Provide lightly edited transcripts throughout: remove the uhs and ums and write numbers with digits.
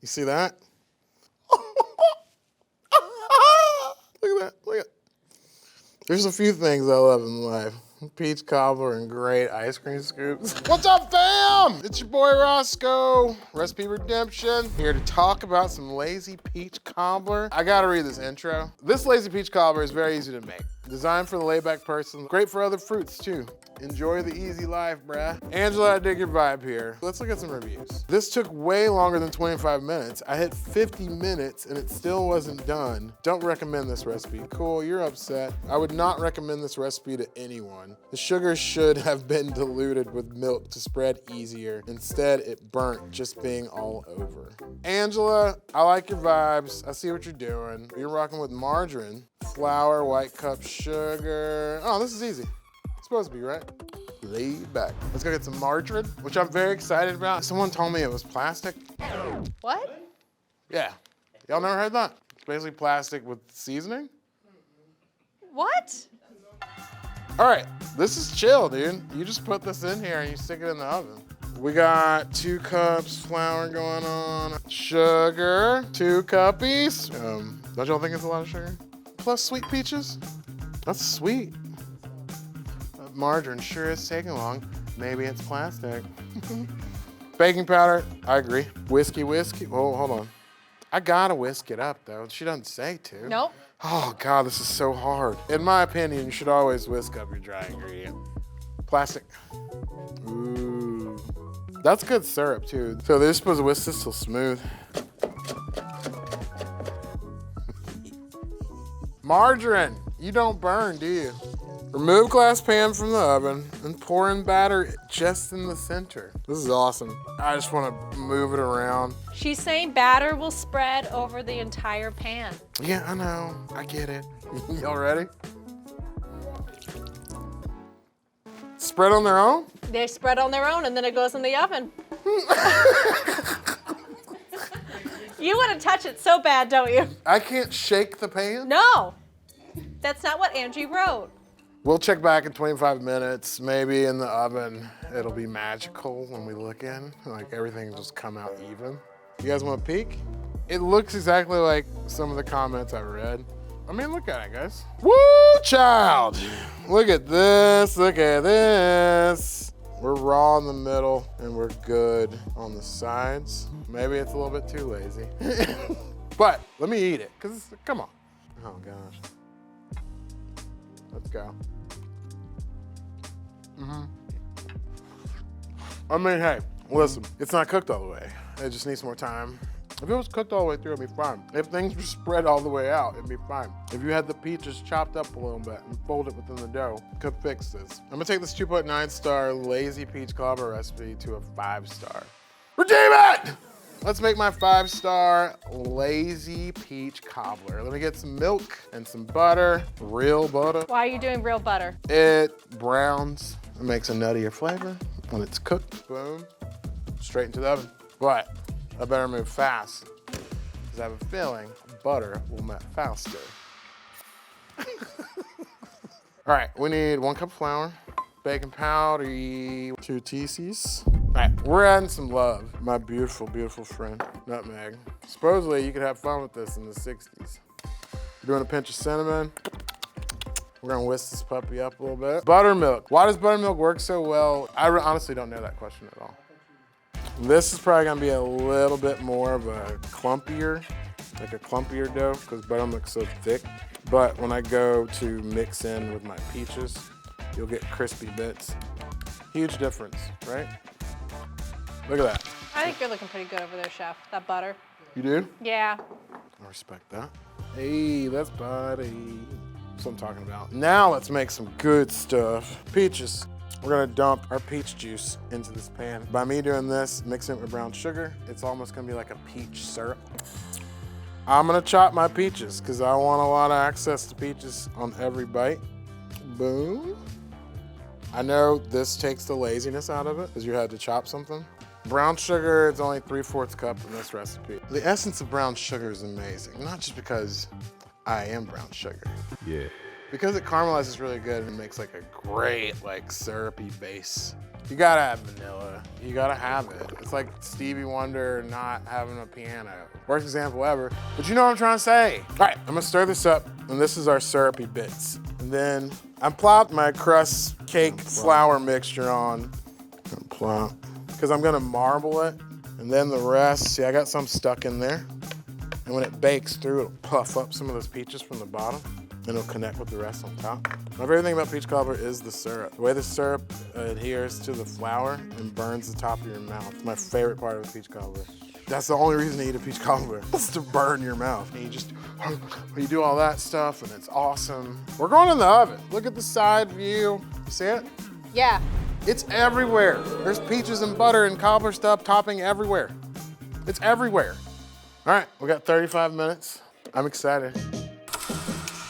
You see that? Look at that, look at that. There's a few things I love in life. Peach cobbler and great ice cream scoops. What's up, fam? It's your boy Roscoe, Recipe Redemption, here to talk about some lazy peach cobbler. I gotta read this intro. This lazy peach cobbler is very easy to make. Designed for the laid-back person, great for other fruits too. Enjoy the easy life, bruh. Angela, I dig your vibe here. Let's look at some reviews. This took way longer than 25 minutes. I hit 50 minutes and it still wasn't done. Don't recommend this recipe. Cool, you're upset. I would not recommend this recipe to anyone. The sugar should have been diluted with milk to spread easier. Instead, it burnt just being all over. Angela, I like your vibes. I see what you're doing. You're rocking with margarine, flour, white cup sugar. Oh, this is easy. Supposed to be, right? Laid back. Let's go get some margarine, which I'm very excited about. Someone told me it was plastic. What? Yeah. Y'all never heard that? It's basically plastic with seasoning. What? All right, this is chill, dude. You just put this in here and you stick it in the oven. We got 2 cups flour going on, sugar, 2 cuppies. Don't y'all think it's a lot of sugar? Plus sweet peaches. That's sweet. Margarine sure is taking long. Maybe it's plastic. Baking powder, I agree. Whiskey. Oh, hold on. I gotta whisk it up though. She doesn't say to. Nope. Oh God, this is so hard. In my opinion, you should always whisk up your dry ingredient. Plastic. Ooh. That's good syrup too. So they're supposed to whisk this till smooth. Margarine, you don't burn, do you? Remove glass pan from the oven and pour in batter just in the center. This is awesome. I just want to move it around. She's saying batter will spread over the entire pan. Yeah, I know. I get it. Y'all ready? Spread on their own? They spread on their own and then it goes in the oven. You want to touch it so bad, don't you? I can't shake the pan? No. That's not what Angie wrote. We'll check back in 25 minutes. Maybe in the oven, it'll be magical when we look in. Like everything will just come out even. You guys want a peek? It looks exactly like some of the comments I read. I mean, look at it, guys. Woo, child. Look at this, look at this. We're raw in the middle and we're good on the sides. Maybe it's a little bit too lazy. But let me eat it, because come on. Oh gosh. Let's go. I mean, hey, listen, it's not cooked all the way. It just needs more time. If it was cooked all the way through, it'd be fine. If things were spread all the way out, it'd be fine. If you had the peaches chopped up a little bit and fold it within the dough, could fix this. I'm gonna take this 2.9 star lazy peach cobbler recipe to a 5-star. Redeem it! Let's make my 5-star lazy peach cobbler. Let me get some milk and some butter, real butter. Why are you doing real butter? It browns, it makes a nuttier flavor when it's cooked. Boom, straight into the oven. But I better move fast, because I have a feeling butter will melt faster. All right, we need 1 cup of flour, baking powder, 2 teaspoons. All right, we're adding some love. My beautiful, beautiful friend, nutmeg. Supposedly, you could have fun with this in the 60s. We're doing a pinch of cinnamon. We're gonna whisk this puppy up a little bit. Buttermilk. Why does buttermilk work so well? I honestly don't know that question at all. This is probably gonna be a little bit more of a clumpier, like a clumpier dough, because buttermilk's so thick. But when I go to mix in with my peaches, you'll get crispy bits. Huge difference, right? Look at that. I think you're looking pretty good over there, Chef. That butter. You do? Yeah. I respect that. Hey, that's buddy. That's what I'm talking about. Now let's make some good stuff. Peaches. We're gonna dump our peach juice into this pan. By me doing this, mixing it with brown sugar, it's almost gonna be like a peach syrup. I'm gonna chop my peaches because I want a lot of access to peaches on every bite. Boom. I know this takes the laziness out of it because you had to chop something. Brown sugar, it's only 3/4 cup in this recipe. The essence of brown sugar is amazing, not just because I am brown sugar. Yeah. Because it caramelizes really good and makes like a great like syrupy base. You gotta have vanilla. You gotta have it. It's like Stevie Wonder not having a piano. Worst example ever, but you know what I'm trying to say. All right, I'm gonna stir this up, and this is our syrupy bits. And then I'm plopping my crust cake flour mixture on. Plop, because I'm gonna marble it, and then the rest, see I got some stuck in there. And when it bakes through, it'll puff up some of those peaches from the bottom, and it'll connect with the rest on top. My favorite thing about peach cobbler is the syrup. The way the syrup adheres to the flour and burns the top of your mouth. It's my favorite part of a peach cobbler. That's the only reason to eat a peach cobbler, is to burn your mouth. And you do all that stuff, and it's awesome. We're going in the oven. Look at the side view. You see it? Yeah. It's everywhere. There's peaches and butter and cobbler stuff topping everywhere. It's everywhere. All right, we got 35 minutes. I'm excited.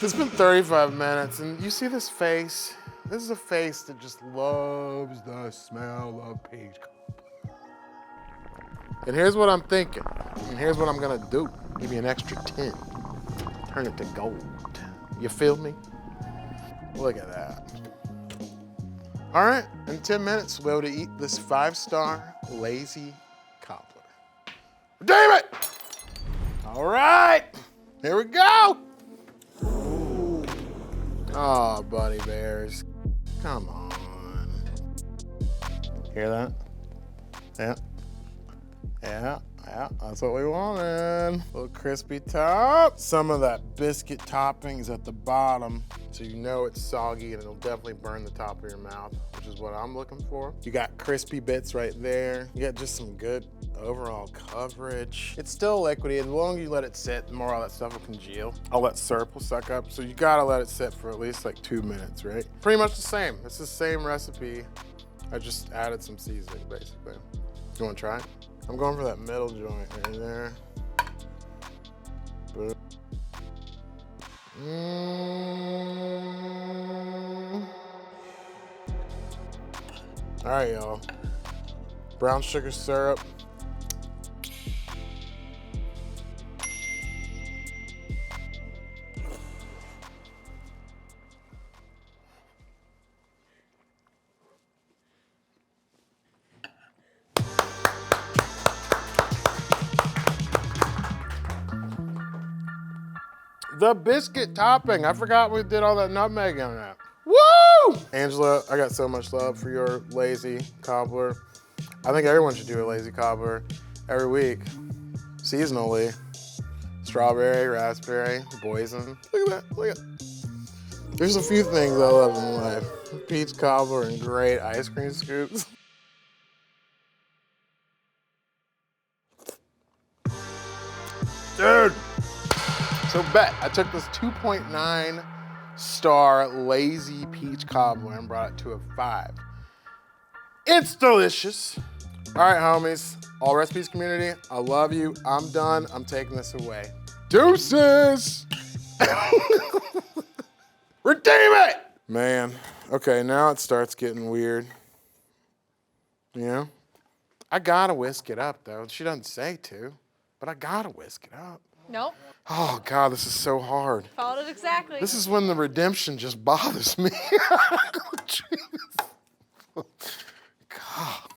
It's been 35 minutes, and you see this face? This is a face that just loves the smell of peach cobbler. And here's what I'm thinking, and here's what I'm gonna do. Give you an extra 10. Turn it to gold. You feel me? Look at that. All right, in 10 minutes, we'll be able to eat this 5-star lazy cobbler. Redeem it! All right, here we go. Oh, buddy bears, come on. Hear that? Yeah, yeah, yeah, that's what we wanted. A little crispy top. Some of that biscuit toppings at the bottom, so you know it's soggy and it'll definitely burn the top of your mouth, which is what I'm looking for. You got crispy bits right there. You got just some good overall coverage. It's still liquidy. The longer you let it sit, the more all that stuff will congeal. All that syrup will suck up. So you gotta let it sit for at least like 2 minutes, right? Pretty much the same. It's the same recipe. I just added some seasoning, basically. You wanna try it? I'm going for that middle joint right there. All right, y'all. Brown sugar syrup. The biscuit topping. I forgot we did all that nutmeg on that. Woo! Angela, I got so much love for your lazy cobbler. I think everyone should do a lazy cobbler every week, seasonally. Strawberry, raspberry, boysen. Look at that, look at that. There's a few things I love in life. Peach cobbler and great ice cream scoops. Dude. So bet, I took this 2.9 star lazy peach cobbler and brought it to a 5. It's delicious. All right, homies, Allrecipes community, I love you. I'm done, I'm taking this away. Deuces! Redeem it! Man, okay, now it starts getting weird. You know? I gotta whisk it up though. She doesn't say to, but I gotta whisk it up. Nope. Oh God, this is so hard. Followed it exactly. This is when the redemption just bothers me. Jesus.